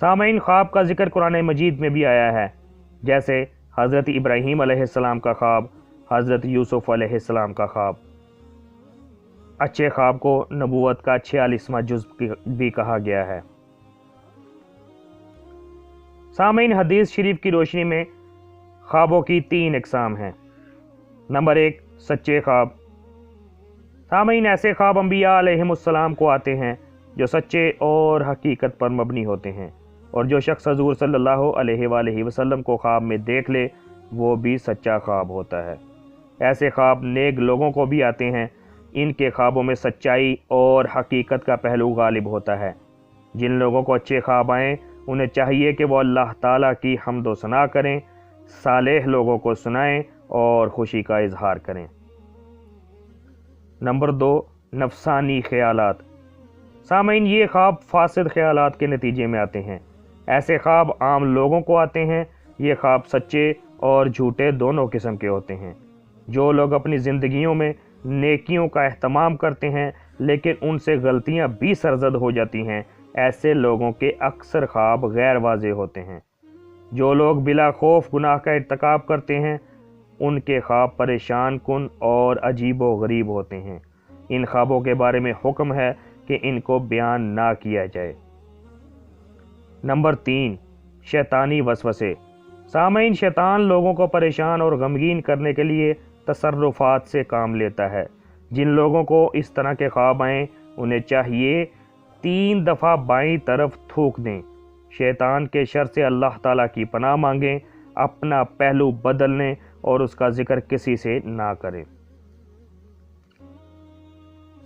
سامعین، خواب کا ذکر قرآن مجید میں بھی آیا ہے، جیسے حضرت ابراہیم علیہ السلام کا خواب، حضرت یوسف علیہ السلام کا خواب۔ اچھے خواب کو نبوت کا 46واں جز بھی کہا گیا ہے۔ سامعین، حدیث شریف کی روشنی میں خوابوں کی 3 اقسام ہیں۔ نمبر 1، سچے خواب۔ سامعین، ایسے خواب انبیاء علیہ السلام کو آتے ہیں جو سچے اور حقیقت پر مبنی ہوتے ہیں، اور جو شخص حضور صلی اللہ علیہ وآلہ وسلم کو خواب میں دیکھ لے وہ بھی سچا خواب ہوتا ہے۔ ایسے خواب نیک لوگوں کو بھی آتے ہیں، ان کے خوابوں میں سچائی اور حقیقت کا پہلو غالب ہوتا ہے۔ جن لوگوں کو اچھے خواب آئیں انہیں چاہیے کہ وہ اللہ تعالیٰ کی حمد و ثنا کریں، صالح لوگوں کو سنائیں اور خوشی کا اظہار کریں۔ نمبر 2، نفسانی خیالات۔ سامعین، یہ خواب فاسد خیالات کے نتیجے میں آتے ہیں۔ ایسے خواب عام لوگوں کو آتے ہیں۔ یہ خواب سچے اور جھوٹے دونوں قسم کے ہوتے ہیں۔ جو لوگ اپنی زندگیوں میں نیکیوں کا اہتمام کرتے ہیں لیکن ان سے غلطیاں بھی سرزد ہو جاتی ہیں، ایسے لوگوں کے اکثر خواب غیر واضح ہوتے ہیں۔ جو لوگ بلا خوف گناہ کا ارتکاب کرتے ہیں ان کے خواب پریشان کن اور عجیب و غریب ہوتے ہیں۔ ان خوابوں کے بارے میں حکم ہے کہ ان کو بیان نہ کیا جائے۔ نمبر 3، شیطانی وسوسے۔ سامعین، شیطان لوگوں کو پریشان اور غمگین کرنے کے لیے تصرفات سے کام لیتا ہے۔ جن لوگوں کو اس طرح کے خواب آئیں انہیں چاہیے 3 دفعہ بائیں طرف تھوک دیں، شیطان کے شر سے اللہ تعالیٰ کی پناہ مانگیں، اپنا پہلو بدل لیں اور اس کا ذکر کسی سے نہ کریں۔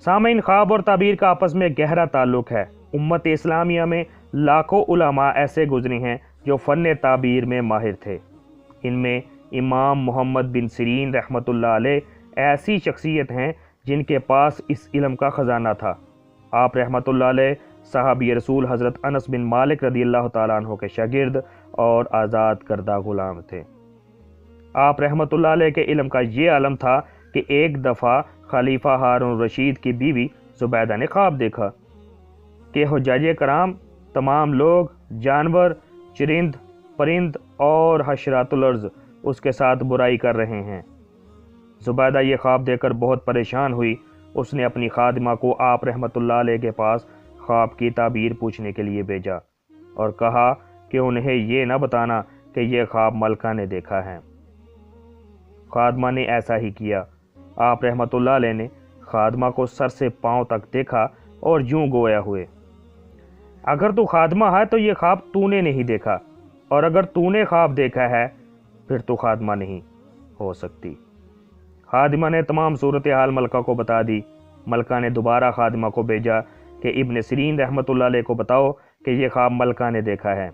سامعین، خواب اور تعبیر کا آپس میں گہرا تعلق ہے۔ امت اسلامیہ میں لاکھوں علماء ایسے گزرے ہیں جو فن تعبیر میں ماہر تھے۔ ان میں امام محمد بن سیرین رحمۃ اللہ علیہ ایسی شخصیت ہیں جن کے پاس اس علم کا خزانہ تھا۔ آپ رحمۃ اللہ علیہ صحابی رسول حضرت انس بن مالک رضی اللہ تعالیٰ عنہ کے شاگرد اور آزاد کردہ غلام تھے۔ آپ رحمۃ اللہ علیہ کے علم کا یہ عالم تھا کہ ایک دفعہ خلیفہ ہارون رشید کی بیوی زبیدہ نے خواب دیکھا کہ حجاج کرام تمام لوگ، جانور، چرند، پرند اور حشرات الارض اس کے ساتھ برائی کر رہے ہیں۔ زبیدہ یہ خواب دیکھ کر بہت پریشان ہوئی۔ اس نے اپنی خادمہ کو آپ رحمۃ اللہ علیہ کے پاس خواب کی تعبیر پوچھنے کے لیے بھیجا اور کہا کہ انہیں یہ نہ بتانا کہ یہ خواب ملکہ نے دیکھا ہے۔ خادمہ نے ایسا ہی کیا۔ آپ رحمۃ اللہ علیہ نے خادمہ کو سر سے پاؤں تک دیکھا اور یوں گویا ہوئے، اگر تو خادمہ ہے تو یہ خواب تو نے نہیں دیکھا، اور اگر تو نے خواب دیکھا ہے پھر تو خادمہ نہیں ہو سکتی۔ خادمہ نے تمام صورتحال ملکہ کو بتا دی۔ ملکہ نے دوبارہ خادمہ کو بھیجا کہ ابن سیرین رحمۃ اللہ علیہ کو بتاؤ کہ یہ خواب ملکہ نے دیکھا ہے۔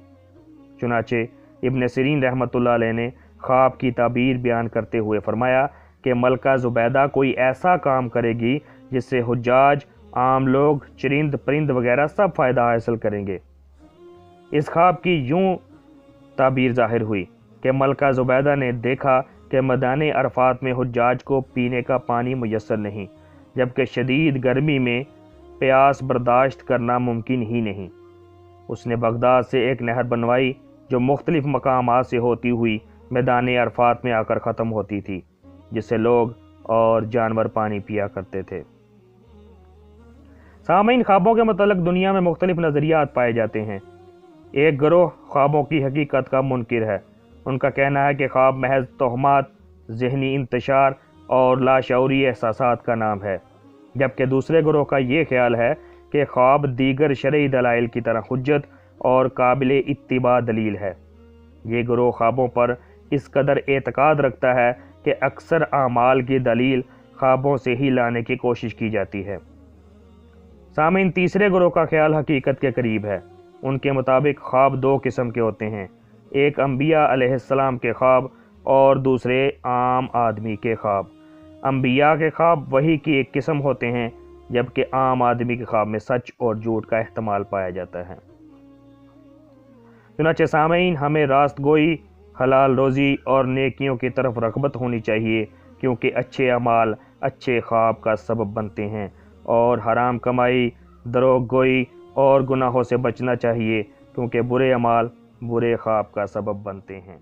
چنانچہ ابن سیرین رحمۃ اللہ علیہ نے خواب کی تعبیر بیان کرتے ہوئے فرمایا کہ ملکہ زبیدہ کوئی ایسا کام کرے گی جس سے حجاج، عام لوگ، چرند پرند وغیرہ سب فائدہ حاصل کریں گے۔ اس خواب کی یوں تعبیر ظاہر ہوئی کہ ملکہ زبیدہ نے دیکھا کہ میدان عرفات میں حجاج کو پینے کا پانی میسر نہیں، جبکہ شدید گرمی میں پیاس برداشت کرنا ممکن ہی نہیں۔ اس نے بغداد سے ایک نہر بنوائی جو مختلف مقامات سے ہوتی ہوئی میدان عرفات میں آ کر ختم ہوتی تھی، جس سے لوگ اور جانور پانی پیا کرتے تھے۔ سامعین، خوابوں کے متعلق دنیا میں مختلف نظریات پائے جاتے ہیں۔ ایک گروہ خوابوں کی حقیقت کا منکر ہے۔ ان کا کہنا ہے کہ خواب محض توہمات، ذہنی انتشار اور لاشعوری احساسات کا نام ہے، جبکہ دوسرے گروہ کا یہ خیال ہے کہ خواب دیگر شرعی دلائل کی طرح حجت اور قابل اتباع دلیل ہے۔ یہ گروہ خوابوں پر اس قدر اعتقاد رکھتا ہے کہ اکثر اعمال کی دلیل خوابوں سے ہی لانے کی کوشش کی جاتی ہے۔ سامعین، تیسرے گروہ کا خیال حقیقت کے قریب ہے۔ ان کے مطابق خواب 2 قسم کے ہوتے ہیں، ایک انبیاء علیہ السلام کے خواب اور دوسرے عام آدمی کے خواب۔ انبیاء کے خواب وحی کی ایک قسم ہوتے ہیں، جبکہ عام آدمی کے خواب میں سچ اور جھوٹ کا احتمال پایا جاتا ہے۔ چنانچہ سامعین، ہمیں راست گوئی، حلال روزی اور نیکیوں کی طرف رغبت ہونی چاہیے، کیونکہ اچھے اعمال اچھے خواب کا سبب بنتے ہیں، اور حرام کمائی، دروغ گوئی اور گناہوں سے بچنا چاہیے، کیونکہ برے اعمال برے خواب کا سبب بنتے ہیں۔